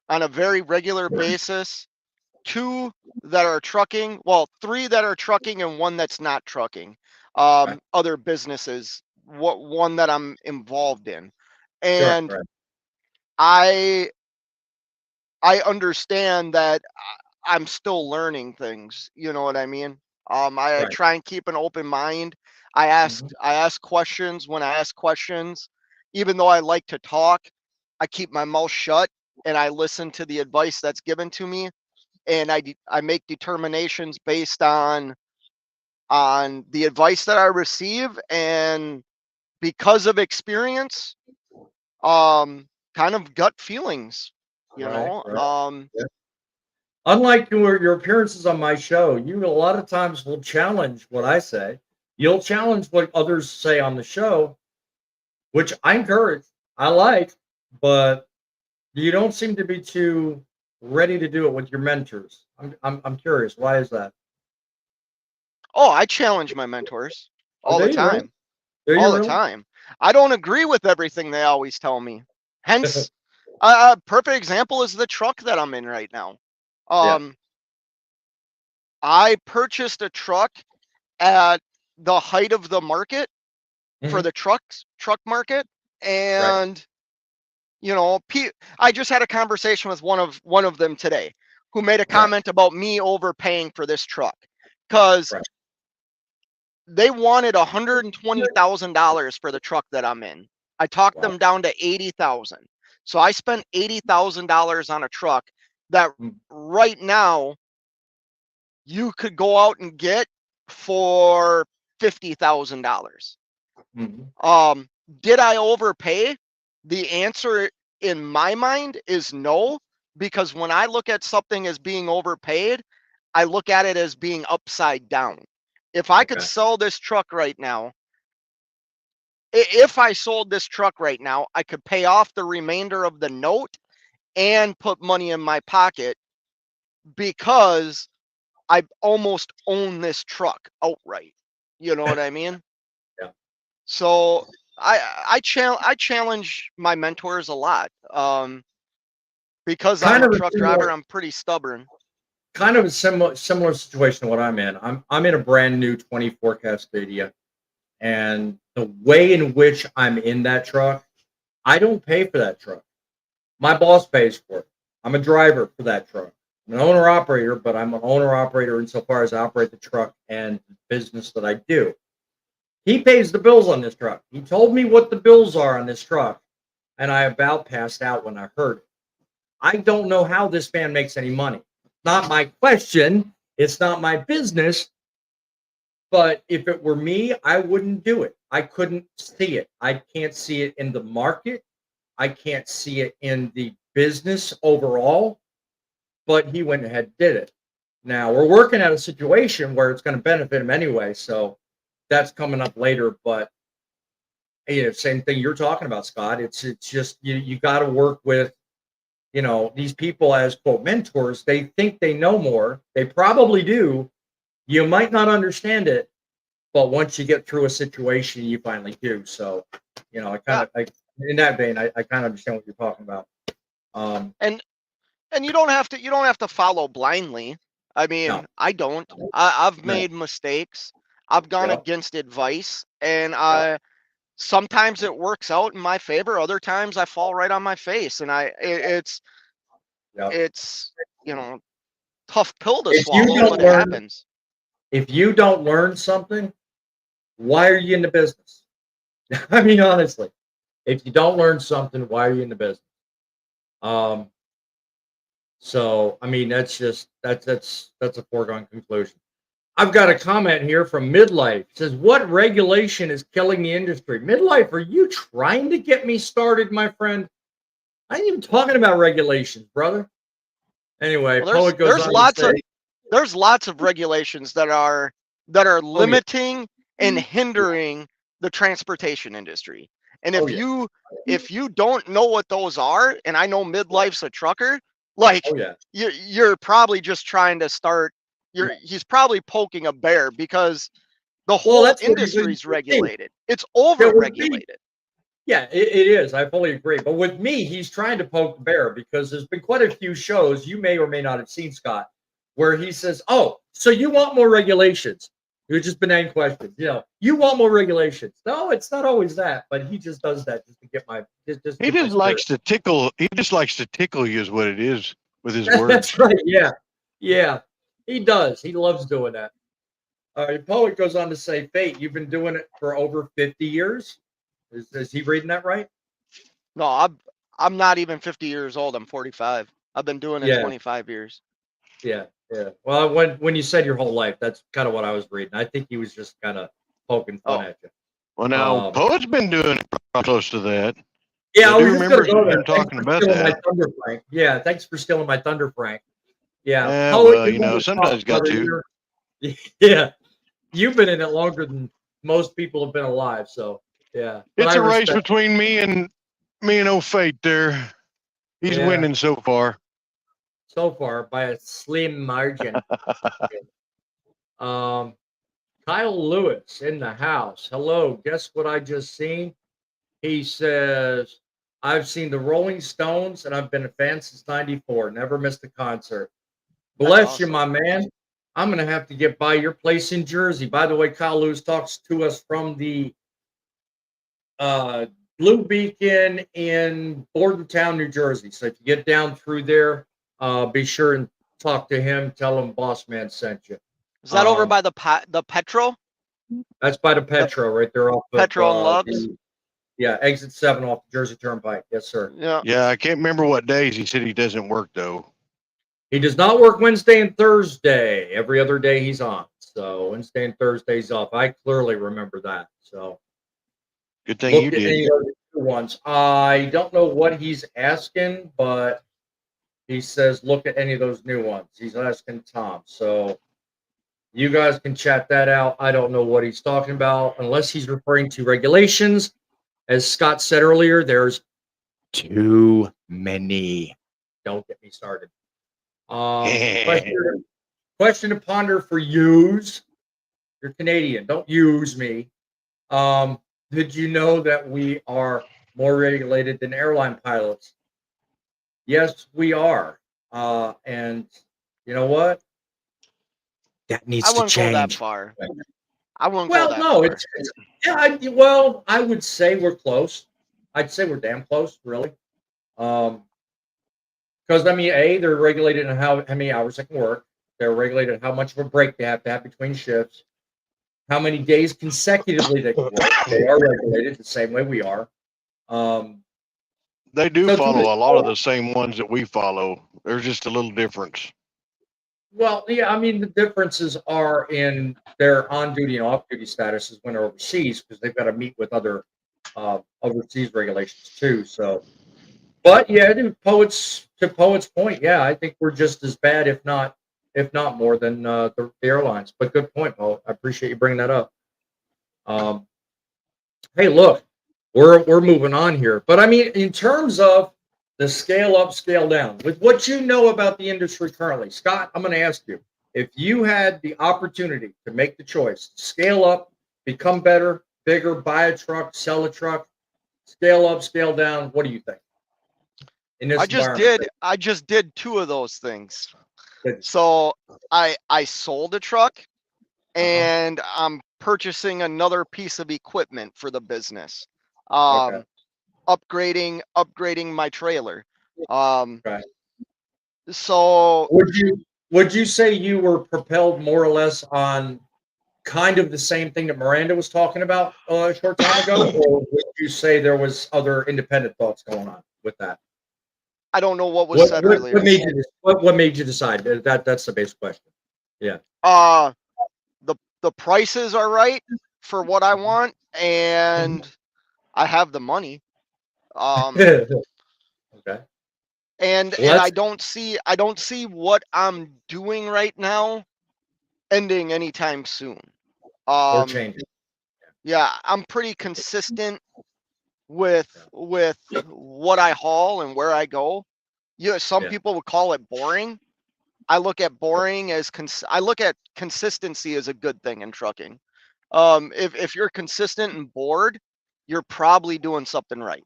on a very regular basis. 2 that are trucking, well, 3 that are trucking and 1 that's not trucking. Right. Other businesses, one that I'm involved in. Sure. And Right. I I understand that I'm still learning things, you know what I mean? I Right. try and keep an open mind. Mhm. I ask questions when I ask questions. Even though I like to talk, I keep my mouth shut and I listen to the advice that's given to me, and I make determinations based on the advice that I receive, and because of experience, kind of gut feelings, you Right. know. Right. Yeah. Unlike your appearances on my show, you a lot of times will challenge what I say. You'll challenge what others say on the show, which I encourage. I like, but you don't seem to be too ready to do it with your mentors. I'm curious. Why is that? Oh, I challenge my mentors Oh, all do the you really? time, Do you all the really? time. I don't agree with everything they always tell me. Hence, a perfect example is the truck that I'm in right now. Yeah. Um, I purchased a truck at the height of the market for Hmm. the truck market, Right. and I just had a conversation with one of them today, who made a Right. comment about me overpaying for this truck because Right. they wanted $120,000 for the truck that I'm in. I talked Wow. them down to 80,000. So I spent $80,000 on a truck that Mm. right now you could go out and get for $50,000. Mhm. Um, did I overpay? The answer in my mind is no, because when I look at something as being overpaid, I look at it as being upside down. If I could Okay. sell this truck right now, if I sold this truck right now, I could pay off the remainder of the note and put money in my pocket because I almost own this truck outright. You know what I mean? Yeah. So I challenge my mentors a lot. Because I'm Kind a of a truck driver, similar, I'm pretty stubborn. similar situation to what I'm in. I'm in a brand new 24 Cascadia, and the way in which I'm in that truck, I don't pay for that truck. My boss pays for it. I'm a driver for that truck. I'm an owner operator, but I'm an owner operator insofar as I operate the truck and the business that I do. He pays the bills on this truck. He told me what the bills are on this truck, and I about passed out when I heard it. I don't know how this man makes any money. Not my question. It's not my business. But if it were me, I wouldn't do it. I couldn't see it. I can't see it in the market. I can't see it in the business overall. but he went ahead and did it. Now we're working at a situation where it's going to benefit him anyway, so that's coming up later. But same thing you're talking about, Scott. It's just you got to work with these people as quote mentors. They think they know more. They probably do. You might not understand it, but once you get through a situation, you finally do. So, I kind of in that vein, I kind of understand what you're talking about. And you don't have to follow blindly. I mean, No. I don't. I've No. made mistakes. I've gone Yeah. against advice, and sometimes it works out in my favor. Other times I fall right on my face, and it's tough pill to If you swallow, don't but it learn, happens. if you don't learn something, why are you in the business? I mean, honestly, if you don't learn something, why are you in the business? So I mean, that's a foregone conclusion. I've got a comment here from Midlife. It says, "What regulation is killing the industry?" Midlife, are you trying to get me started, my friend? I ain't even talking about regulations, brother. Anyway, Well, Poet goes on to say, there's lots of regulations that are "Oh yeah, limiting and hindering the transportation industry. And oh if you don't know what those are, and I know Midlife's a trucker, like oh yeah." you're probably just trying to start. He's probably poking a bear because the Well, whole that's what he's industry's doing. regulated. It's Yeah, over with me, regulated. yeah, it is. I fully agree. But with me, he's trying to poke the bear because there's been quite a few shows you may or may not have seen, Scott, where he says, "Oh, so you want more regulations?" It was just benign questions. You want more regulations. No, it's not always that, but he just does that just to get my just to He get my just spirit. likes to tickle. He just likes to tickle you, is what it is with his words. That's right. Yeah. Yeah. He does. He loves doing that. Poet goes on to say, "Fate, you've been doing it for over 50 years." Is he reading that right? No, I'm not even 50 years old. I'm 45. I've been doing it Yeah. 25 years. Yeah. Yeah. Well, when you said your whole life, that's kind of what I was reading. I think he was just kind of poking fun Oh, at you. Well, now Poet's been doing it close to that. Yeah, I I do was just going remember to go there. him Thanks talking for about stealing my that. thunder, Frank. Yeah, thanks for stealing my thunder, Frank. Yeah, Yeah, Poet, well, you want to talk, sometimes got brother? to. Yeah, you've been in it longer than most people have been alive. So yeah, but It's I a race respect. between me and old Fate there. He's Yeah, winning so far. so far by a slim margin. Um, Kyle Lewis in the house. Hello. Guess what I just seen? He says, "I've seen the Rolling Stones and I've been a fan since '94. Never missed a concert." that's Bless you, awesome. my man. I'm gonna have to get by your place in Jersey. By the way, Kyle Lewis talks to us from the uh, Blue Beacon in Bordentown, New Jersey. So if you get down through there, be sure and talk to him. Tell him Boss Man sent you. Is that over by the Petro? That's by the The Petro right there off of Petro and Loves? exit 7 off the Jersey Turnpike. Yes, sir. Yeah. Yeah, I can't remember what days he said he doesn't work though. He does not work Wednesday and Thursday. Every other day he's on. So Wednesday and Thursday's off. I clearly remember that. So Good thing you look at did. any of those new ones. I don't know what he's asking, but he says look at any of those new ones. He's asking Tom. So you guys can chat that out. I don't know what he's talking about unless he's referring to regulations. As Scott said earlier, there's too many. Don't get me started. Question to ponder for yous. You're Canadian. Don't use me. Did you know that we are more regulated than airline pilots? Yes, we are. And you know what? That needs I to wouldn't go that change. far. I wouldn't go Well, that no, far. I would say we're close. I'd say we're damn close, really. Because I mean, they're regulated on how many hours they can work. They're regulated on how much of a break they have to have between shifts. How many days consecutively they can work. They are regulated the same way we are. They do So follow a lot of the same ones that we follow. There's just a little difference. well, yeah, I mean the differences are in their on-duty and off-duty statuses when they're overseas because they've got to meet with other overseas regulations too. So, but yeah, the Poet's to Poet's point, yeah, I think we're just as bad, if not more than the airlines. But good point, Poet. I appreciate you bringing that up. Um, hey, look, we're moving on here, but I mean, in terms of the scale up, scale down, with what you know about the industry currently, Scott, I'm going to ask you if you had the opportunity to make the choice, scale up, become better, bigger, buy a truck, sell a truck, scale up, scale down. What do you think in this environment? I just did two of those things. Good. So I sold a truck Uh-huh. and I'm purchasing another piece of equipment for the business. Okay. Upgrading my trailer. Um, Okay. so Would you say you were propelled more or less on kind of the same thing that Miranda was talking about a short time ago, or would you say there was other independent thoughts going on with that? I don't know what was What said what, earlier. what made you what made you decide that's the base question? Yeah. Uh the prices are right for what I Mhm. want, and I have the money. Um, Okay. and Let's I don't see what I'm doing right now ending anytime soon. or Um, change it. yeah, I'm pretty consistent with Yeah. what I haul and where I go. Yeah, some Yeah. people would call it boring. I look at boring as I look at consistency as a good thing in trucking. If you're consistent and bored, you're probably doing something right.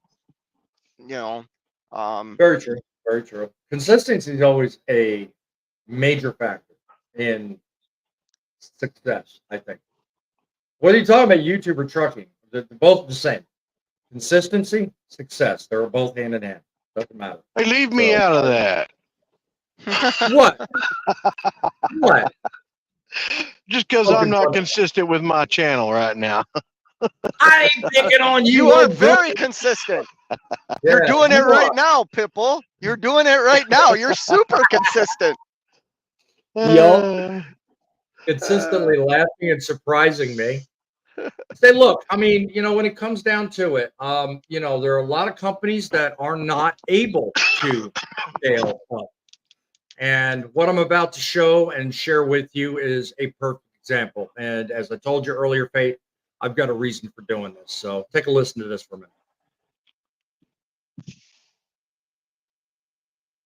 You know, um, Very true. Very true. Consistency is always a major factor in success, I think. Whether you're talking about YouTube or trucking, they're both the same. Consistency, success. They're both hand in hand. Doesn't matter. Hey, leave me So out of that. what? What? Just because I'm Poking not fun. consistent with my channel right now. I ain't picking on you you, are old book. very consistent. You're Yeah, doing it you right are. now, Pipple. You're doing it right now. You're super consistent. Yup. Uh, Consistently laughing and surprising me. Say, look, I mean, when it comes down to it, there are a lot of companies that are not able to scale up. And what I'm about to show and share with you is a perfect example. And as I told you earlier, Fate, I've got a reason for doing this. So take a listen to this for a minute.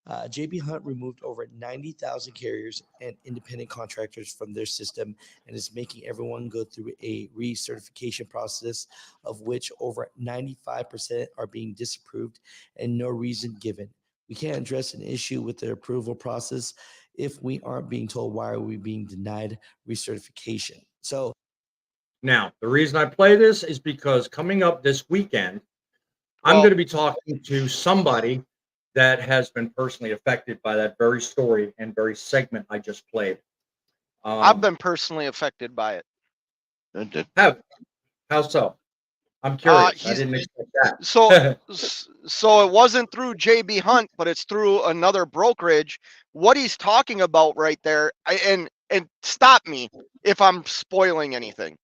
JB Hunt removed over 90,000 carriers and independent contractors from their system and is making everyone go through a recertification process, of which over 95% are being disapproved and no reason given. We can't address an issue with the approval process if we aren't being told why are we being denied recertification. So Now, the reason I play this is because coming up this weekend, I'm Well, going to be talking to somebody that has been personally affected by that very story and very segment I just played. I've been personally affected by it. Have how so? I'm Uh, curious. I he's didn't expect so that. so it wasn't through JB Hunt, but it's through another brokerage. What he's talking about right there, and stop me if I'm spoiling anything.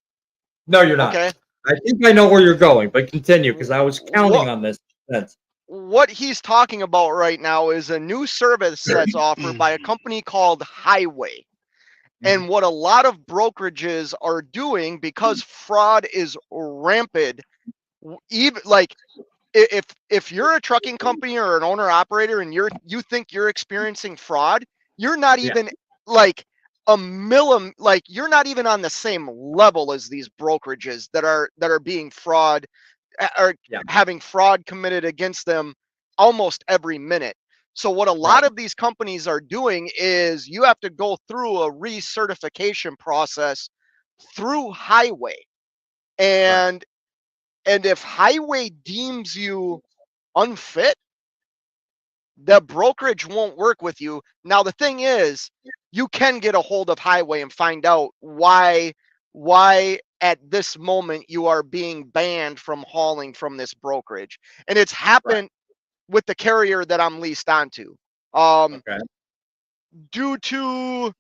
No, you're not. Okay, I think I know where you're going, but continue because I was counting what on this. Sense. what he's talking about right now is a new service that's offered by a company called Highway. Mhm. And what a lot of brokerages are doing, because fraud is rampant, even like if you're a trucking company or an owner operator and you think you're experiencing fraud, you're not Yeah, even like like you're not even on the same level as these brokerages that are being fraud are yeah, having fraud committed against them almost every minute. So what a right, lot of these companies are doing is you have to go through a recertification process through Highway. right, And if Highway deems you unfit, the brokerage won't work with you. Now the thing is, you can get a hold of Highway and find out why at this moment you are being banned from hauling from this brokerage. And it's right. happened with the carrier that I'm leased onto. Um, Okay, due to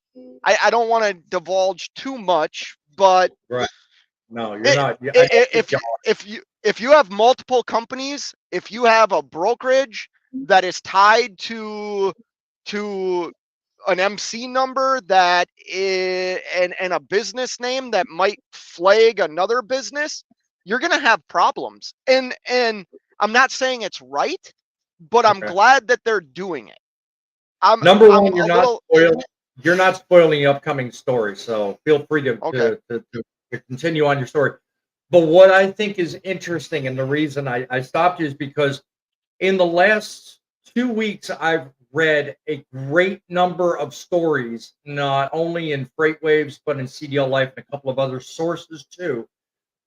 I don't want to divulge too much, but right. No, you're it, I don't think if you have multiple companies, if you have a brokerage that is tied to an MC number that is, and a business name that might flag another business, you're going to have problems. And I'm not saying it's right, but I'm Okay. glad that they're doing it. Number I'm one, you're not spoiling the upcoming story, so feel free to, Okay. to continue on your story. But what I think is interesting, and the reason I stopped you is because in the last 2 weeks, I've read a great number of stories, not only in Freight Waves, but in CDL Life and a couple of other sources too,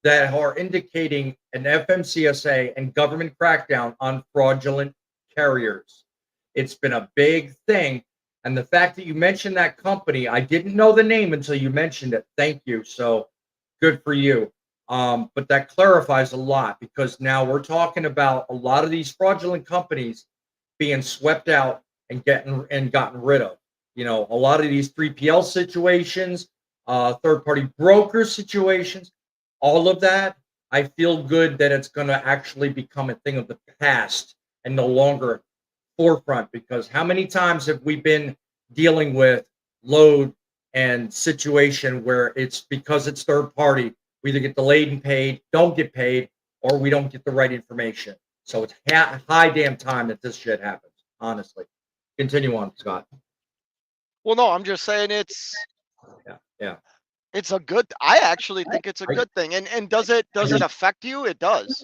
that are indicating an FMCSA and government crackdown on fraudulent carriers. It's been a big thing. And the fact that you mentioned that company, I didn't know the name until you mentioned it. Thank you. So good for you. But that clarifies a lot because now we're talking about a lot of these fraudulent companies being swept out and gotten rid of. You know, a lot of these 3PL situations, third party broker situations, all of that. I feel good that it's going to actually become a thing of the past and no longer forefront because how many times have we been dealing with load and situation where it's because it's third party, we either get delayed and paid, don't get paid, or we don't get the right information. So it's high damn time that this shit happens, honestly. Continue on, Scott. Well, no, I'm just saying Yeah. it's a good. I actually think it's a good thing. And does it affect you? It does.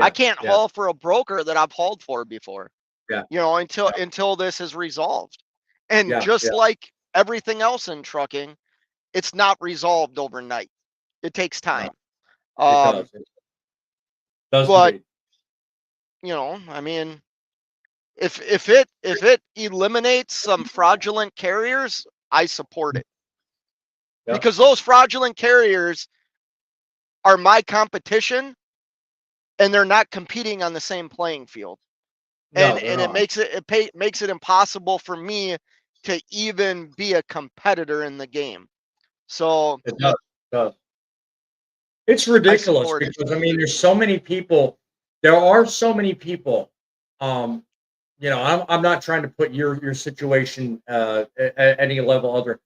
I can't haul for a broker that I've hauled for before. Yeah. You know, until this is resolved. And Yeah. like everything else in trucking, it's not resolved overnight. It takes time. It does. It does But indeed. you know, I mean, if it eliminates some fraudulent carriers, I support it. Yeah. Because those fraudulent carriers are my competition and they're not competing on the same playing field. No, And it makes it impossible for me to even be a competitor in the game. So it does. It's ridiculous support it. because I mean, there's so many people. There are so many people. Um, you know, I'm not trying to put your situation at any level other,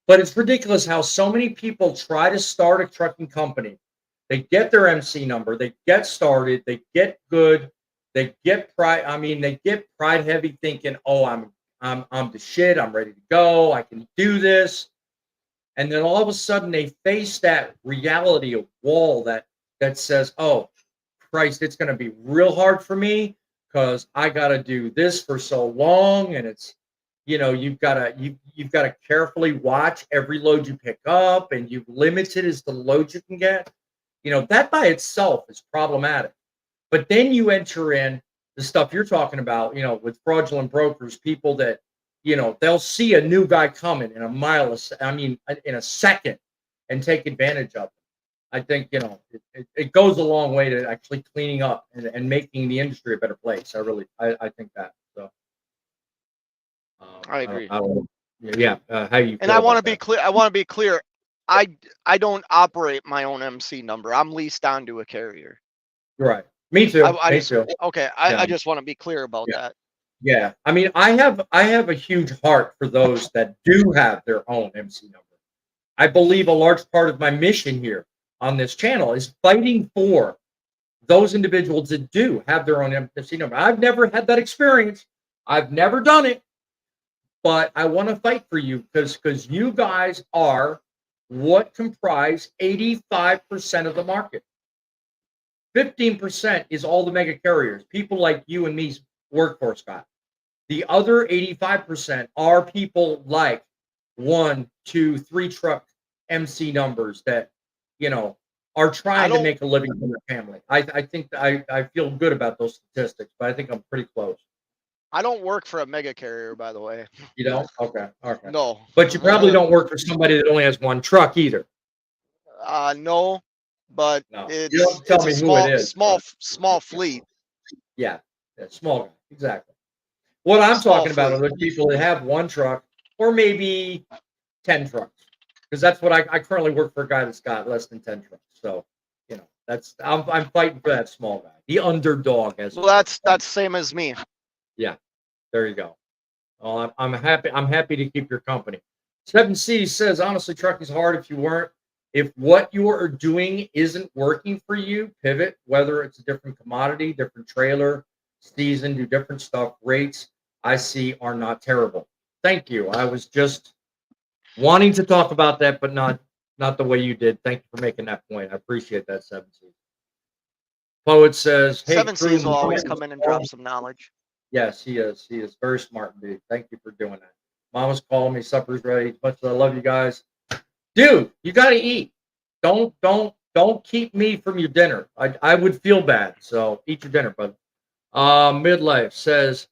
but it's ridiculous how so many people try to start a trucking company. They get their MC number, they get started, they get good, they get pride. I mean, they get pride heavy, thinking, "Oh, I'm the shit. I'm ready to go. I can do this." And then all of a sudden they face that reality of wall that says, "Oh, Christ, it's going to be real hard for me because I got to do this for so long." And it's, you know, you've got to carefully watch every load you pick up, and you've limited as the load you can get. You know, that by itself is problematic. But then you enter in the stuff you're talking about, you know, with fraudulent brokers, people that, you know, they'll see a new guy coming in a mile, in a second and take advantage of it. I think, you know, it goes a long way to actually cleaning up and making the industry a better place. I think that. So I agree. I don't, yeah. How you And feel I want to about be that? clear. I want to be clear. I don't operate my own MC number. I'm leased onto a carrier. You're right. Me too. I Me just too. okay. Yeah. I just want to be clear about Yeah. that. Yeah. I mean, I have a huge heart for those that do have their own MC number. I believe a large part of my mission here on this channel is fighting for those individuals that do have their own MC number. I've never had that experience. I've never done it, but I want to fight for you because you guys are what comprise 85% of the market. 15% is all the mega carriers, people like you and me's workforce, Scott. The other 85% are people like 1, 2, 3 truck MC numbers that, you know, are trying to make a living for their family. I think I feel good about those statistics, but I think I'm pretty close. I don't work for a mega carrier, by the way. You don't? Okay. No. But you probably don't work for somebody that only has one truck either. No, but No. You it's don't tell me who it is. small fleet. Yeah. Small guy. Exactly. What I'm Small talking about are fleet. those people that have one truck or maybe 10 trucks. Because that's what I currently work for a guy that's got less than 10 trucks. So, you know, I'm fighting for that small guy, the underdog. Well, that's same as me. Yeah, there you go. Oh, I'm happy. I'm happy to keep your company. 7C says, honestly, trucking is hard if what you are doing isn't working for you, pivot, whether it's a different commodity, different trailer, season, do different stuff. Rates I see are not terrible. Thank you. I was just wanting to talk about that, but not the way you did. Thank you for making that point. I appreciate that, 7C. Poet says, hey, Seven crew, C's will always come in and drop some knowledge. Yes, he is. He is very smart indeed. Thank you for doing that. Mama's calling me. Supper's ready. As much as I love you guys, dude, you got to eat. Don't keep me from your dinner. I would feel bad. So eat your dinner, bud. Midlife says,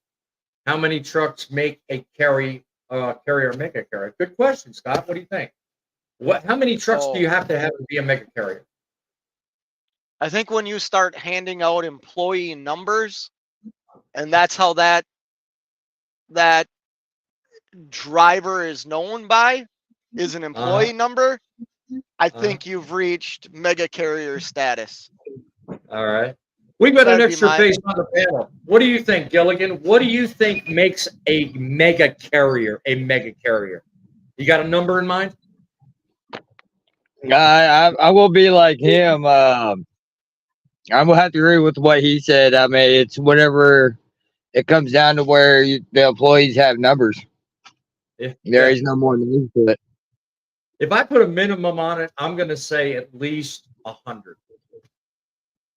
how many trucks make a carrier make a carrier? Good question, Scott. What do you think? How many trucks do you have to be a mega carrier? I think when you start handing out employee numbers, and that's how that driver is known by, is an employee number, I think you've reached mega carrier status. All right. We've got an extra face on the panel. What do you think, Gilligan? What do you think makes a mega carrier a mega carrier? You got a number in mind? I will be like him. I will have to agree with what he said. I mean, it's whenever it comes down to where the employees have numbers. There is no more need to it. If I put a minimum on it, I'm going to say at least 100.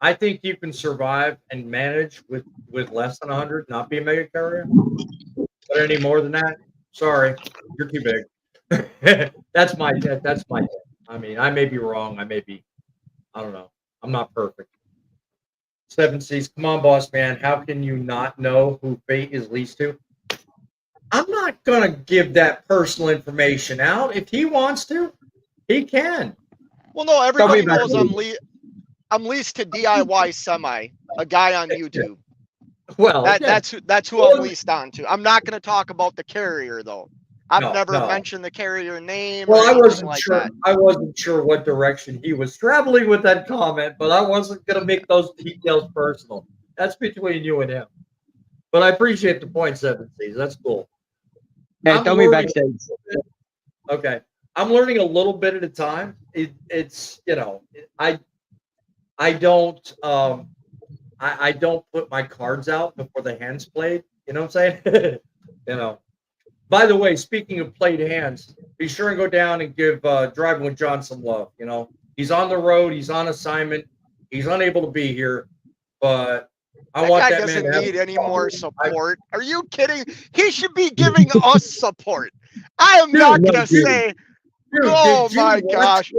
I think you can survive and manage with less than 100, not be a mega carrier. But any more than that, sorry, you're too big. That's my. I mean, I may be wrong. I don't know. I'm not perfect. 7C's, come on, boss man. How can you not know who fate is leased to? I'm not going to give that personal information out. If he wants to, he can. Well, no, everybody knows I'm leased to DIY Semi, a guy on YouTube. Well, that's who I'm leased on to. I'm not going to talk about the carrier though. I've never mentioned the carrier name. Well, I wasn't sure. I wasn't sure what direction he was traveling with that comment, but I wasn't going to make those details personal. That's between you and him. But I appreciate the point, 7C's. That's cool. Hey, tell me backstage. Okay, I'm learning a little bit at a time. It's I don't put my cards out before the hand's played. You know what I'm saying? By the way, speaking of played hands, be sure and go down and give Driving with John some love. He's on the road. He's on assignment. He's unable to be here, but I want that man to doesn't need any more support. Are you kidding? He should be giving us support. I am not going to say. Oh my gosh!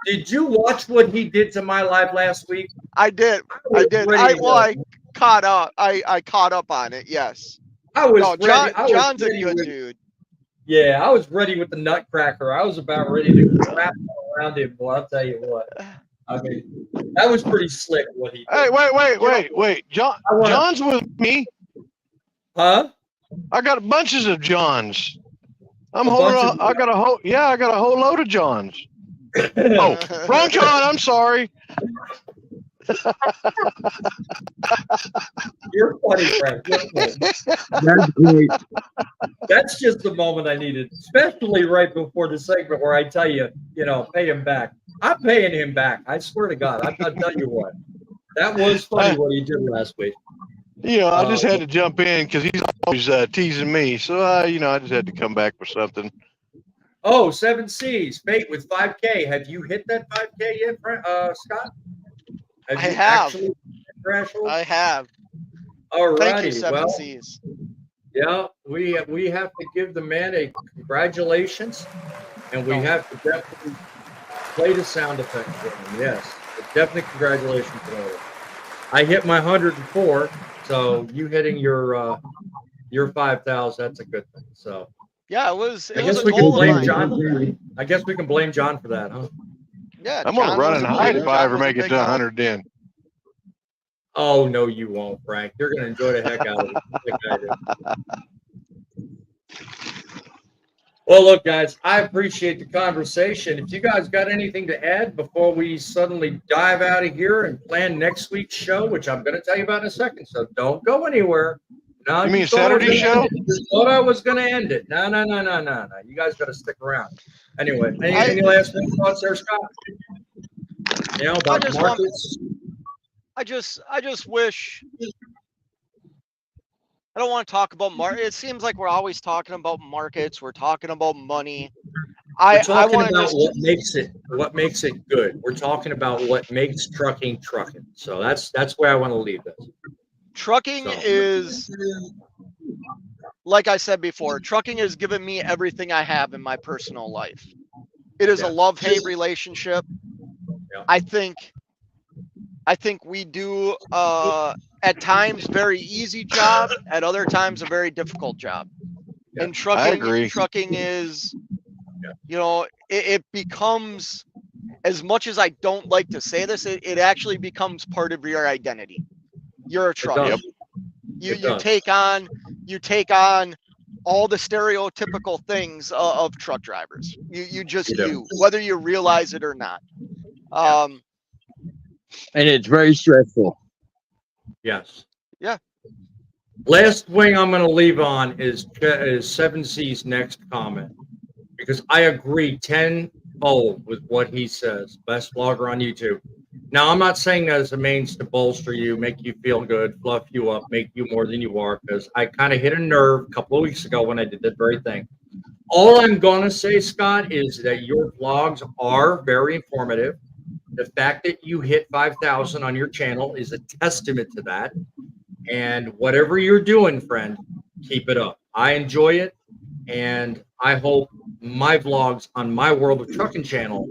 Did you watch what he did to my live last week? I did. I caught up. I caught up on it. Yes. John's a good dude. Yeah, I was ready with the nutcracker. I was about ready to wrap around him. Boy, I'll tell you what. I mean, that was pretty slick what he did. Hey, wait. John's with me. Huh? I got bunches of Johns. I got a whole load of Johns. Oh, wrong John. I'm sorry. You're funny, Frank. That's great. That's just the moment I needed, especially right before the segment where I tell you, pay him back. I'm paying him back. I swear to God. I'll tell you what. That was funny what he did last week. I just had to jump in because he's always teasing me. So, I just had to come back with something. Oh, 7C's. Fate with 5K. Have you hit that 5K yet, Scott? I have. All right. Thank you, 7C's. Yeah, we have to give the man a congratulations, and we have to definitely play the sound effect for him. Yes, definitely congratulations to him. I hit my 104, so you hitting your 5,000, that's a good thing. So yeah, it was. I guess we can blame John. I guess we can blame John for that, huh? Yeah, I'm gonna run and hide if I ever make it to 100 then. Oh no, you won't, Frank. You're gonna enjoy the heck out of it. Like I do. Well, look, guys, I appreciate the conversation. If you guys got anything to add before we suddenly dive out of here and plan next week's show, which I'm going to tell you about in a second, so don't go anywhere. No, You mean thought I was Saturday gonna end show? it. You thought I was going to end it. No. You guys got to stick around. Anyway, any last thoughts there, Scott? You know, I about just want, markets? I just wish, I don't want to talk about it seems like we're always talking about markets. We're talking about money. We're I talking want to about just, what makes it good. We're talking about what makes trucking. So that's where I want to leave this. trucking So is, like I said before, trucking has given me everything I have in my personal life. It is a Yes. love-hate relationship. Yeah. I think we do at times very easy job, at other times a very difficult job. Yeah. And I agree. trucking is, Yeah. you know, it becomes, as much as I don't like to say this, it actually becomes part of your identity. You're a It trucker. does. You It does. take on all the stereotypical things of truck drivers. You just You do. whether you realize it or not. And it's very stressful. Yes. Yeah. Last thing I'm going to leave on is 7C's next comment, because I agree 10-0 with what he says. Best vlogger on YouTube. Now, I'm not saying that as a means to bolster you, make you feel good, fluff you up, make you more than you are, because I kind of hit a nerve a couple of weeks ago when I did that very thing. All I'm going to say, Scott, is that your vlogs are very informative. The fact that you hit 5,000 on your channel is a testament to that. And whatever you're doing, friend, keep it up. I enjoy it, and I hope my vlogs on my World of Trucking channel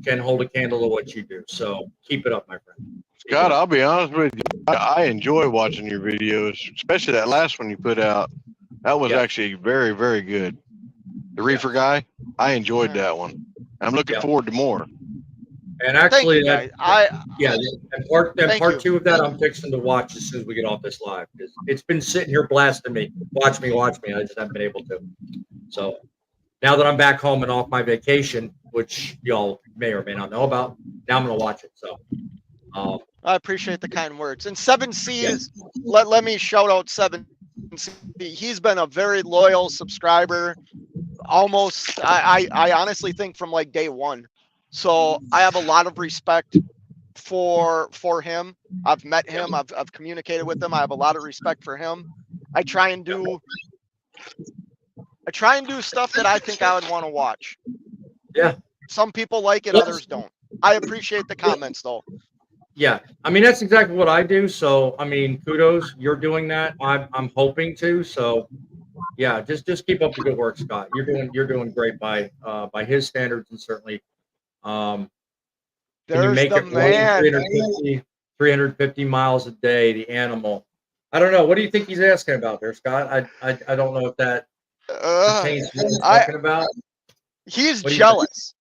can hold a candle to what you do. So keep it up, my friend. Scott, I'll be honest with you. I enjoy watching your videos, especially that last one you put out. That was actually very, very good. The reefer guy, I enjoyed that one. I'm looking forward to more. And actually, Thank you, guys. and part you. two of that I'm fixing to watch as soon as we get off this live, because it's been sitting here blasting me. Watch me. I just haven't been able to. So now that I'm back home and off my vacation, which y'all may or may not know about, now I'm gonna watch it. So I appreciate the kind words. And 7C is, let me shout out 7C. He's been a very loyal subscriber. Almost, I honestly think from like day one. So I have a lot of respect for him. I've met him. I've communicated with him. I have a lot of respect for him. I try and do stuff that I think I would want to watch. Yeah. Some people like it, others don't. I appreciate the comments though. yeah, I mean, that's exactly what I do. So I mean, kudos, you're doing that. I'm hoping to. So yeah, just keep up the good work, Scott. You're doing great by his standards, and certainly can you make the it run man. 350 miles a day, the animal. I don't know. What do you think he's asking about there, Scott? I don't know if that pertains to what he's talking about. He's What do you jealous.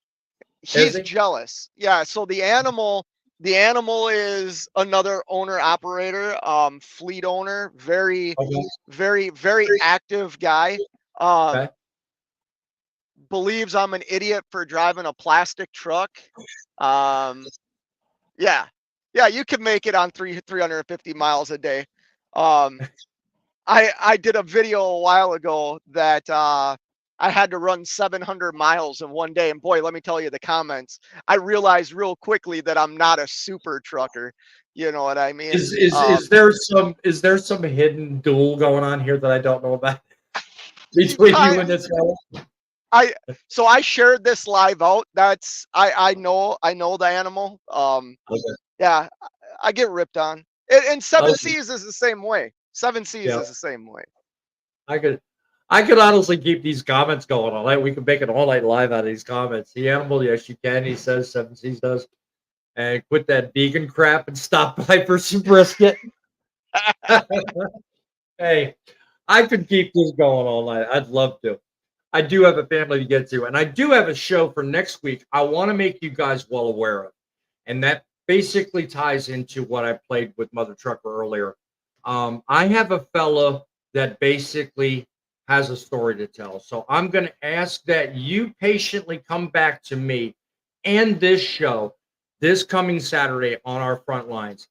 Is He's he? jealous. Yeah. So the animal is another owner operator, fleet owner, very, Okay. very, very active guy. Okay. Believes I'm an idiot for driving a plastic truck. Yeah, you can make it on 350 miles a day. I did a video a while ago that I had to run 700 miles in one day, and boy, let me tell you, the comments. I realized real quickly that I'm not a super trucker. You know what I mean? Is there some hidden duel going on here that I don't know about between you and this guy? So I shared this live out. That's I know the animal. Okay. Yeah, I get ripped on. And 7C's is the same way. 7C's is the same way. I could honestly keep these comments going all night. We could make an all-night live out of these comments. The animal, yes, you can. He says 7C's does. And quit that vegan crap and stop by for some brisket. Hey, I could keep this going all night. I'd love to. I do have a family to get to, and I do have a show for next week I want to make you guys well aware of. And that basically ties into what I played with Mother Trucker earlier. I have a fella that basically has a story to tell. So I'm going to ask that you patiently come back to me and this show this coming Saturday on our front lines.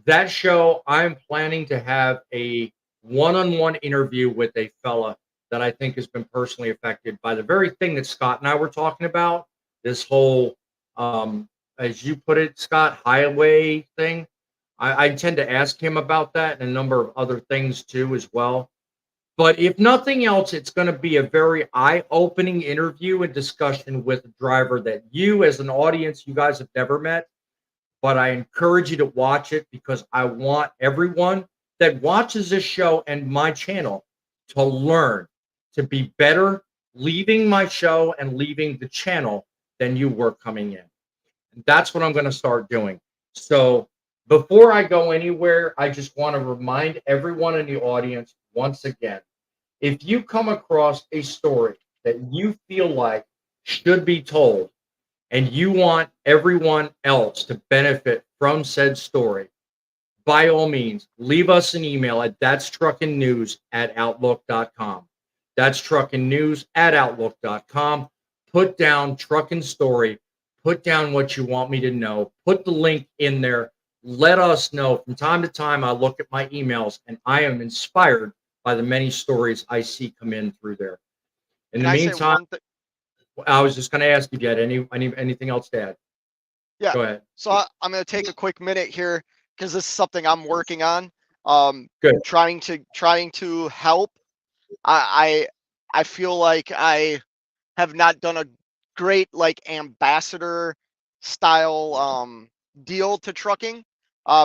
That show, I'm planning to have a one-on-one interview with a fella that I think has been personally affected by the very thing that Scott and I were talking about, this whole, as you put it, Scott, highway thing. I tend to ask him about that and a number of other things too as well. But if nothing else, it's going to be a very eye-opening interview and discussion with a driver that you as an audience, you guys have never met. But I encourage you to watch it because I want everyone that watches this show and my channel to learn to be better leaving my show and leaving the channel than you were coming in. And that's what I'm going to start doing. So before I go anywhere, I just want to remind everyone in the audience once again, if you come across a story that you feel like should be told and you want everyone else to benefit from said story, by all means, leave us an email at thatstruckinnews@outlook.com. That's truckinnews@outlook.com. Put down Truckin' Story. Put down what you want me to know. Put the link in there. Let us know. From time to time, I look at my emails, and I am inspired by the many stories I see come in through there. In the meantime, I was just going to ask you, Jed, anything else to add? Yeah. Go ahead. So I'm going to take a quick minute here because this is something I'm working on. Good. Trying to help. I feel like I have not done a great like ambassador style deal to trucking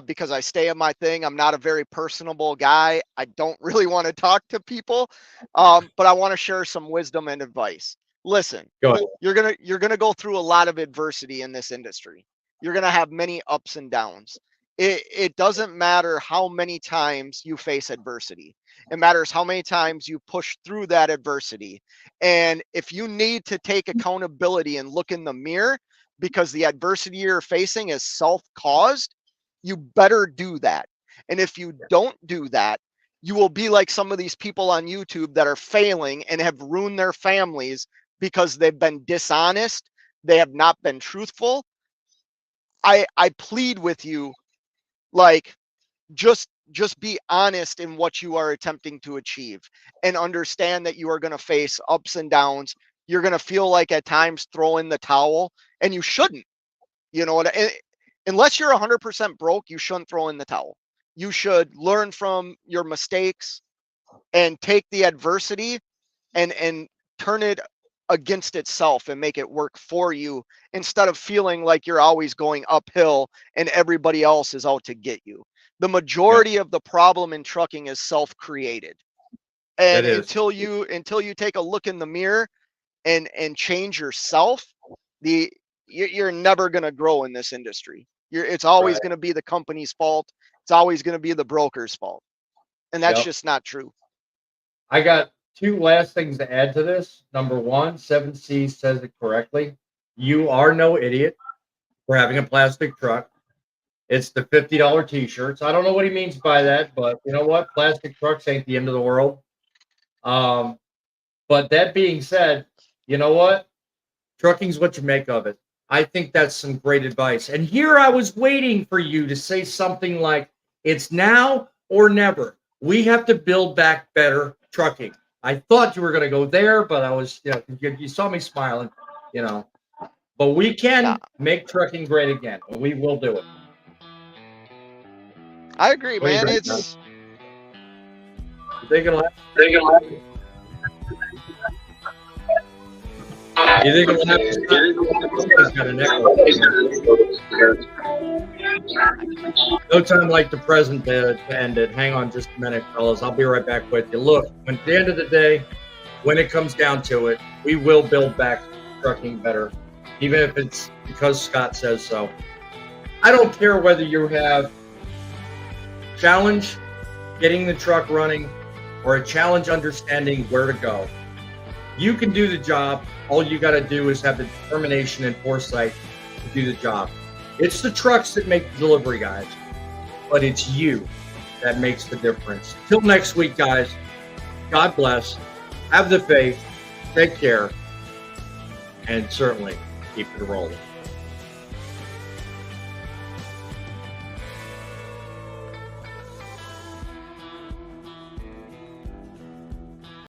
because I stay in my thing. I'm not a very personable guy. I don't really want to talk to people, but I want to share some wisdom and advice. Listen, Go ahead. you're gonna go through a lot of adversity in this industry. You're gonna have many ups and downs. It doesn't matter how many times you face adversity. It matters how many times you push through that adversity. And if you need to take accountability and look in the mirror because the adversity you're facing is self-caused, you better do that. And if you don't do that, you will be like some of these people on YouTube that are failing and have ruined their families because they've been dishonest. They have not been truthful. I plead with you, like, just be honest in what you are attempting to achieve and understand that you are going to face ups and downs. You're going to feel like at times throw in the towel, and you shouldn't. You know what? Unless you're 100% broke, you shouldn't throw in the towel. You should learn from your mistakes and take the adversity and turn it against itself and make it work for you instead of feeling like you're always going uphill and everybody else is out to get you. The majority of the problem in trucking is self-created. And until you take a look in the mirror and change yourself, you're never going to grow in this industry. It's always going to be the company's fault. It's always going to be the broker's fault. And that's just not true. I got two last things to add to this. Number one, 7C says it correctly. You are no idiot for having a plastic truck. It's the $50 t-shirts. I don't know what he means by that, but you know what? Plastic trucks ain't the end of the world. But that being said, you know what? Trucking's what you make of it. I think that's some great advice. And here I was waiting for you to say something like, it's now or never. We have to build back better trucking. I thought you were going to go there, but I was, you saw me smiling, But we can make trucking great again, and we will do it. I agree, man. You think it'll happen? You think it'll happen? Somebody's got an echo. No time like the present to end it. Hang on just a minute, fellas. I'll be right back with you. Look, at the end of the day, when it comes down to it, we will build back trucking better, even if it's because Scott says so. I don't care whether you have challenge getting the truck running or a challenge understanding where to go. You can do the job. All you got to do is have the determination and foresight to do the job. It's the trucks that make the delivery, guys, but it's you that makes the difference. Till next week, guys, God bless. Have the faith. Take care. And certainly keep it rolling.